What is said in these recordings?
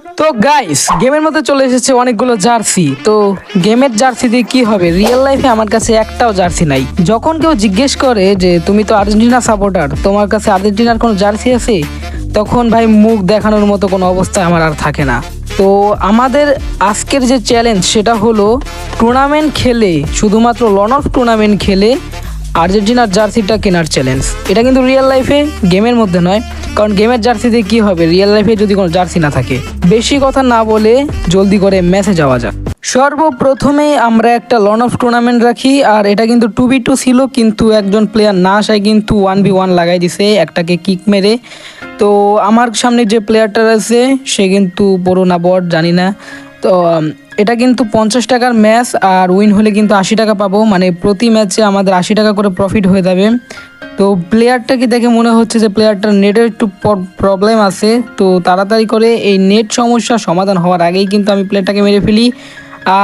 তো গাইস গেমের মধ্যে চলে এসেছে অনেকগুলো জার্সি। তো গেমের জার্সি দিয়ে কি হবে, রিয়েল লাইফে আমার কাছে একটাও জার্সি নাই। যখন কেউ জিজ্ঞেস করে যে তুমি তো আর্জেন্টিনা সাপোর্টার, তোমার কাছে আর্জেন্টিনার কোনো জার্সি আছে, তখন ভাই মুখ দেখানোর মতো কোনো অবস্থা আমার আর থাকে না। তো আমাদের আজকের যে চ্যালেঞ্জ সেটা হলো টুর্নামেন্ট খেলে, শুধুমাত্র লন অফ টুর্নামেন্ট খেলে আর্জেন্টিনার জার্সিটা কেনার চ্যালেঞ্জ। এটা কিন্তু রিয়েল লাইফে, গেমের মধ্যে নয়, কারণ গেমের জার্সি দিয়ে কী হবে রিয়েল লাইফে যদি কোনো জার্সি না থাকে। বেশি কথা না বলে জলদি করে ম্যাচে যাওয়া যাক। সর্বপ্রথমেই আমরা একটা লন অফ টুর্নামেন্ট রাখি, আর এটা কিন্তু 2v2 ছিল, কিন্তু একজন প্লেয়ার না আসায় কিন্তু 1v1 লাগাই দিছে একটাকে কিক মেরে। তো আমার সামনে যে প্লেয়ারটা আছে সে কিন্তু বড় না বট জানি না। তো এটা কিন্তু 50 টাকার ম্যাচ, আর উইন হলে কিন্তু 80 টাকা পাবো, মানে প্রতি ম্যাচে আমাদের 80 টাকা করে প্রফিট হয়ে যাবে। তো প্লেয়ারটাকে দেখে মনে হচ্ছে যে প্লেয়ারটার নেটের একটু প্রবলেম আছে। তো তাড়াতাড়ি করে এই নেট সমস্যা সমাধান হওয়ার আগেই কিন্তু আমি প্লেয়ারটাকে মেরে ফেলি।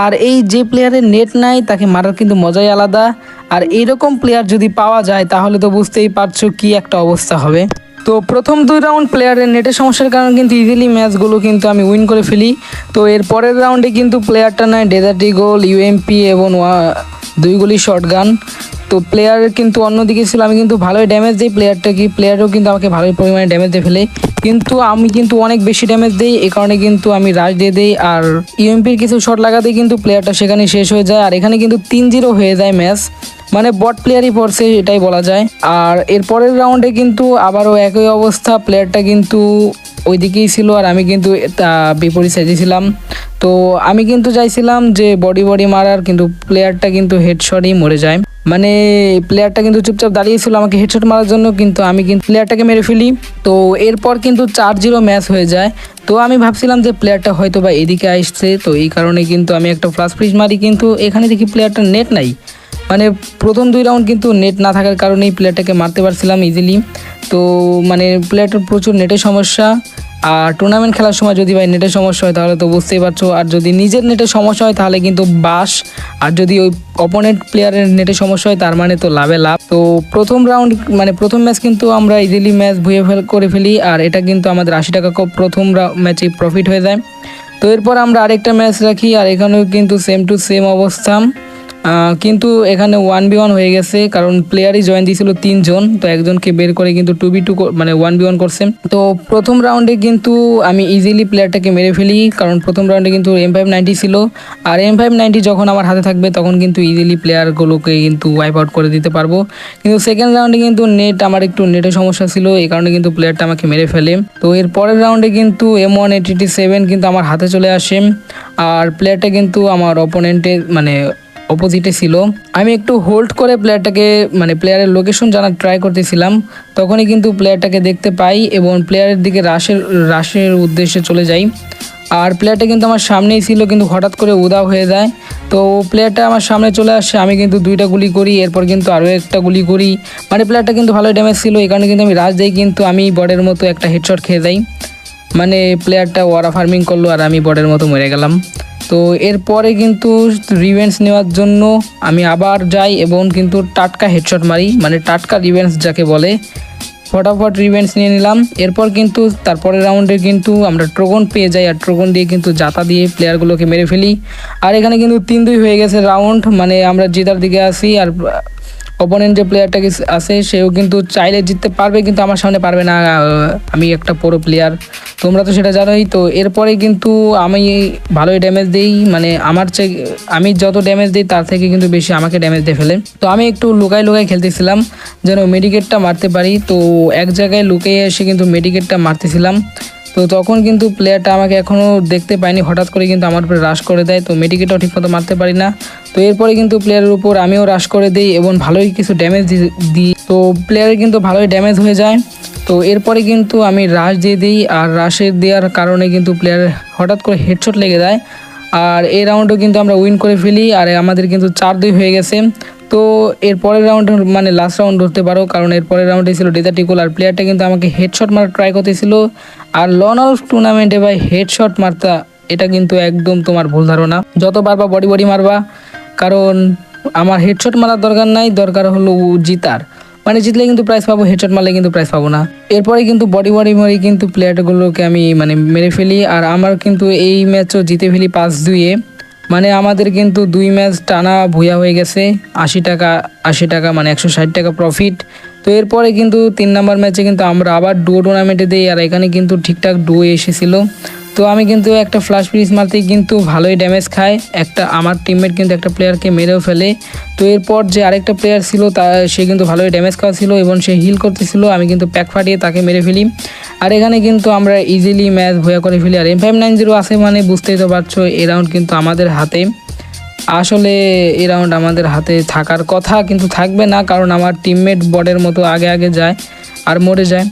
আর এই যে প্লেয়ারের নেট নাই তাকে মারার কিন্তু মজাই আলাদা। আর এইরকম প্লেয়ার যদি পাওয়া যায় তাহলে তো বুঝতেই পারছো কি একটা অবস্থা হবে। তো প্রথম 2 রাউন্ড প্লেয়ারের নেটের সমস্যার কারণে কিন্তু ইজিলি ম্যাচগুলো কিন্তু আমি উইন করে ফেলি। তো এর পরের রাউন্ডে কিন্তু প্লেয়ারটা নেয় ডেজার্ট ইগল, ইউএমপি এবং 2 গুলি শটগান। তো প্লেয়ার কিন্তু অন্যদিকে ছিল, আমি কিন্তু ভালোই ড্যামেজ দিই প্লেয়ারও কিন্তু আমাকে ভালোই পরিমাণে ড্যামেজ দিয়ে ফেলে, কিন্তু আমি কিন্তু অনেক বেশি ড্যামেজ দিই, এই কারণে কিন্তু আমি রাশ দিয়ে দিই। আর ইউএমপির কিছু শট লাগাতেই কিন্তু প্লেয়ারটা সেখানে শেষ হয়ে যায়, আর এখানে কিন্তু 3-0 হয়ে যায় ম্যাচ, মানে বট প্লেয়ারই পড়ছে এটাই বলা যায়। আর এর পরের রাউন্ডে কিন্তু আবারও একই অবস্থা, প্লেয়ারটা কিন্তু ওইদিকেই ছিল আর আমি কিন্তু বিপরীত সাইডে ছিলাম। তো আমি কিন্তু চাইছিলাম যে বডি মারার, কিন্তু প্লেয়ারটা কিন্তু হেডশটই মরে যায়, মানে প্লেয়ারটা কিন্তু চুপচাপ দাঁড়িয়েছিল আমাকে হেডশট মারার জন্য, কিন্তু আমি কিন্তু প্লেয়ারটাকে মেরে ফেলি। তো এরপর কিন্তু 4-0 ম্যাচ হয়ে যায়। তো আমি ভাবছিলাম যে প্লেয়ারটা হয়তো বা এদিকে আসছে, তো এই কারণে কিন্তু আমি একটা ফ্লাশ ফ্রিজ মারি, কিন্তু এখানে দেখি প্লেয়ারটার নেট নাই। মানে প্রথম 2 রাউন্ড কিন্তু নেট না থাকার কারণেই প্লেয়ারটাকে মারতে পারছিলাম ইজিলি। তো মানে প্লেয়ারটার প্রচুর নেটের সমস্যা। আর টুর্নামেন্ট খেলার সময় যদি ভাই নেটের সমস্যা হয় তাহলে তো বুঝতেই পারছো, আর যদি নিজের নেটের সমস্যা হয় তাহলে কিন্তু বাস, আর যদি ওই অপোনেন্ট প্লেয়ারের নেটের সমস্যা হয় তার মানে তো লাভে লাভ। তো প্রথম রাউন্ড মানে প্রথম ম্যাচ কিন্তু আমরা ইজিলি ম্যাচ করে ফেলি, আর এটা কিন্তু আমাদের 80 টাকা প্রথম ম্যাচে প্রফিট হয়ে যায়। তো এরপর আমরা আরেকটা ম্যাচ রাখি, আর এখানেও কিন্তু সেম টু সেম অবস্থা, কিন্তু এখানে 1v1 হয়ে গেছে, কারণ প্লেয়ারই জয়েন দিয়েছিল 3 জন, তো একজনকে বের করে কিন্তু 2v2 মানে 1v1 করছে। তো প্রথম রাউন্ডে কিন্তু আমি ইজিলি প্লেয়ারটাকে মেরে ফেলি, কারণ প্রথম রাউন্ডে কিন্তু M590 ছিল, আর M590 যখন আমার হাতে থাকবে তখন কিন্তু ইজিলি প্লেয়ারগুলোকে কিন্তু ওয়াইপ আউট করে দিতে পারবো। কিন্তু সেকেন্ড রাউন্ডে কিন্তু আমার একটু নেটের সমস্যা ছিল, এই কারণে কিন্তু প্লেয়ারটা আমাকে মেরে ফেলে। তো এর পরের রাউন্ডে কিন্তু M187 কিন্তু আমার হাতে চলে আসে, আর প্লেয়ারটা কিন্তু আমার অপোজিটে ছিল। আমি একটু হোল্ড করে প্লেয়ারটাকে মানে প্লেয়ারের লোকেশন জানার ট্রাই করতেছিলাম, তখনই কিন্তু প্লেয়ারটাকে দেখতে পাই এবং প্লেয়ারের দিকে রাশের উদ্দেশ্যে চলে যাই। আর প্লেয়ারটা কিন্তু আমার সামনেই ছিল, কিন্তু হঠাৎ করে উধাও হয়ে যায়। তো প্লেয়ারটা আমার সামনে চলে আসে, আমি কিন্তু 2টা গুলি করি, এরপর কিন্তু আরও একটা গুলি করি, মানে প্লেয়ারটা কিন্তু ভালোই ড্যামেজ ছিল, এই কারণে কিন্তু আমি রাশ দিই, কিন্তু আমি বডের মতো একটা হেডশট খেয়ে যাই, মানে প্লেয়ারটা ওয়ারা ফার্মিং করলো আর আমি বডের মতো মরে গেলাম। তো এরপরে কিন্তু রিভেঞ্জ নেওয়ার জন্য আমি আবার যাই এবং কিন্তু টাটকা হেডশট মারি, মানে টাটকা রিভেঞ্জ যাকে বলে, ফটাফট রিভেঞ্জ নিয়ে নিলাম। এরপর কিন্তু তারপরের রাউন্ডে কিন্তু আমরা ট্রোগন পেয়ে যাই, আর ট্রোগন দিয়ে কিন্তু জাতা দিয়ে প্লেয়ারগুলোকে মেরে ফেলি। আর এখানে কিন্তু 3-2 হয়ে গেছে রাউন্ড, মানে আমরা জেতার দিকে আসি। আর অপোনেন্ট যে প্লেয়ারটাকে আছে সেও কিন্তু চাইলে জিততে পারবে, কিন্তু আমার সামনে পারবে না, আমি একটা পুরো প্লেয়ার, তোমরা তো সেটা জানোই। তো এরপরে কিন্তু আমি ভালোই ড্যামেজ দিই, মানে আমি যত ড্যামেজ দিই তার থেকে কিন্তু বেশি আমাকে ড্যামেজ দিয়ে ফেলে। তো আমি একটু লুকাই খেলতেছিলাম যেন মেডিকেটটা মারতে পারি, তো এক জায়গায় লুকিয়ে এসে কিন্তু মেডিকেটটা মারতেছিলাম। তো তখন কিন্তু প্লেয়ারটা আমাকে এখনও দেখতে পায়নি, হঠাৎ করে কিন্তু আমার উপরে রাশ করে দেয়, তো মেডিকেটটাও ঠিকমতো মারতে পারি না। তো এরপরে কিন্তু প্লেয়ারের উপর আমিও রাশ করে দিই এবং ভালোই কিছু ড্যামেজ দিই, তো প্লেয়ারের কিন্তু ভালোই ড্যামেজ হয়ে যায়। তো এরপরে কিন্তু আমি রাশ দিয়ে দিই, আর রাশের দেওয়ার কারণে কিন্তু প্লেয়ার হঠাৎ করে হেডশট লেগে যায়, আর এই রাউন্ডও কিন্তু আমরা উইন করে ফেলি, আর আমাদের কিন্তু 4-2 হয়ে গেছে। তো এর পরের রাউন্ড মানে লাস্ট রাউন্ড ধরতে পারো, কারণ এর পরের রাউন্ডে ছিল ডেজার্ট ইগল, আর প্লেয়ারটা কিন্তু আমাকে হেডশট মারার ট্রাই করতেছিল। আর লন অফ টুর্নামেন্টে ভাই হেডশট মারতা এটা কিন্তু একদম তোমার ভুল ধারণা, যত পারবা বডি মারবা, কারণ আমার হেডশট মারার দরকার নাই, দরকার হলো জিতার, মানে জিতলে কিন্তু প্রাইজ পাবো, হেডশট মারলে কিন্তু প্রাইজ পাবো না। এরপরে কিন্তু বডি মারি কিন্তু প্লেয়ারগুলোকে আমি মানে মেরে ফেলি। আর আমার কিন্তু এই ম্যাচও জিতে ফেলি 5-2-এ। মানে আমাদের কিন্তু 2 ম্যাচ টানা ভুয়া হয়ে গেছে। 80 টাকা মানে 160 টাকা প্রফিট। তো এরপরে কিন্তু 3 নাম্বার ম্যাচে কিন্তু আমরা আবার ডুও টুর্নামেন্টে দিই, আর এখানে কিন্তু ঠিকঠাক ডুও এসেছিলো। তো আমি কিন্তু একটা ফ্লাশ ফ্রিজ মারতেই কিন্তু ভালোই ড্যামেজ খায়, একটা আমার টিমমেট কিন্তু একটা প্লেয়ারকে মেরেও ফেলে। তো এরপর যে আরেকটা প্লেয়ার ছিল সে কিন্তু ভালোই ড্যামেজ খাওয়া ছিল এবং সে হিল করতেছিল, আমি কিন্তু প্যাক ফাটিয়ে তাকে মেরে ফেলি। আর এখানে কিন্তু আমরা ইজিলি ম্যাচ ভয়া করে ফেলি। আর M590 আছে মানে বুঝতেই তো পারছো এই রাউন্ড কিন্তু আমাদের হাতে। আসলে এই রাউন্ড আমাদের হাতে থাকার কথা কিন্তু থাকবে না, কারণ আমার টিমমেট বটের মতো আগে আগে যায় আর মরে যায়।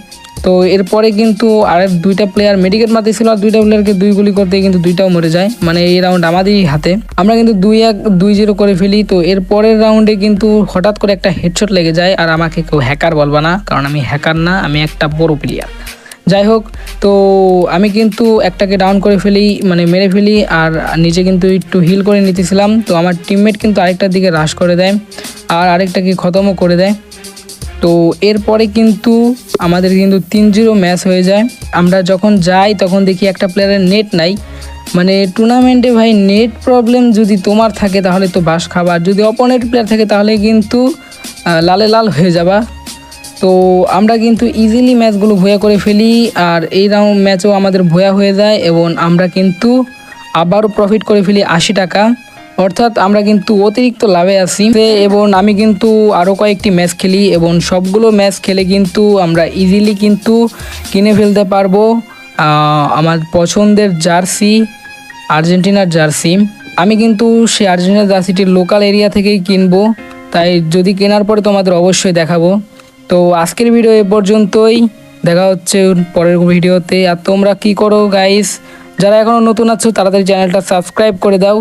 তো এরপরে কিন্তু আর 2টা প্লেয়ার মেডিকেট মারতেছিল, আর 2টা প্লেয়ারকে 2 গুলি করতে কিন্তু 2টাও মরে যায়। মানে এই রাউন্ড আমাদেরই হাতে, আমরা কিন্তু 2-0 করে ফেলি। তো এর পরের রাউন্ডে কিন্তু হঠাৎ করে একটা হেডশট লেগে যায়, আর আমাকে কেউ হ্যাকার বলবা না, কারণ আমি হ্যাকার না, আমি একটা বড় প্লেয়ার। যাই হোক, তো আমি কিন্তু একটাকে ডাউন করে ফেলি, মানে মেরে ফেলি, আর নিচে কিন্তু একটু হিল করে নিতেছিলাম। তো আমার টিমমেট কিন্তু আরেকটার দিকে রাশ করে দেয় আর আরেকটাকে খতমও করে দেয়। তো এরপরে কিন্তু আমাদের কিন্তু 3-0 ম্যাচ হয়ে যায়। আমরা যখন যাই তখন দেখি একটা প্লেয়ারের নেট নাই। মানে টুর্নামেন্টে ভাই নেট প্রবলেম যদি তোমার থাকে তাহলে তো বাস খাবার, যদি অপোনেন্ট প্লেয়ার থাকে তাহলে কিন্তু লালে লাল হয়ে যাবা। তো আমরা কিন্তু ইজিলি ম্যাচগুলো ভয়া করে ফেলি, আর এই রাউন্ড ম্যাচও আমাদের ভয়া হয়ে যায় এবং আমরা কিন্তু আবারও প্রফিট করে ফেলি 80 টাকা। অর্থাৎ আমরা কিন্তু অতিরিক্ত লাভে আছি। এবং আমি কিন্তু আরও কয়েকটি ম্যাচ খেলি এবং সবগুলো ম্যাচ খেলে কিন্তু আমরা ইজিলি কিন্তু কিনে ফেলতে পারবো আমার পছন্দের জার্সি, আর্জেন্টিনার জার্সি। আমি কিন্তু সেই আর্জেন্টিনার জার্সিটির লোকাল এরিয়া থেকেই কিনবো, তাই যদি কেনার পরে তোমাদের অবশ্যই দেখাবো। তো আজকের ভিডিও এ পর্যন্তই, দেখা হচ্ছে পরের ভিডিওতে। আর তোমরা কি করো গাইস, যারা এখনও নতুন আছো তাড়াতাড়ি চ্যানেলটা সাবস্ক্রাইব করে দাও।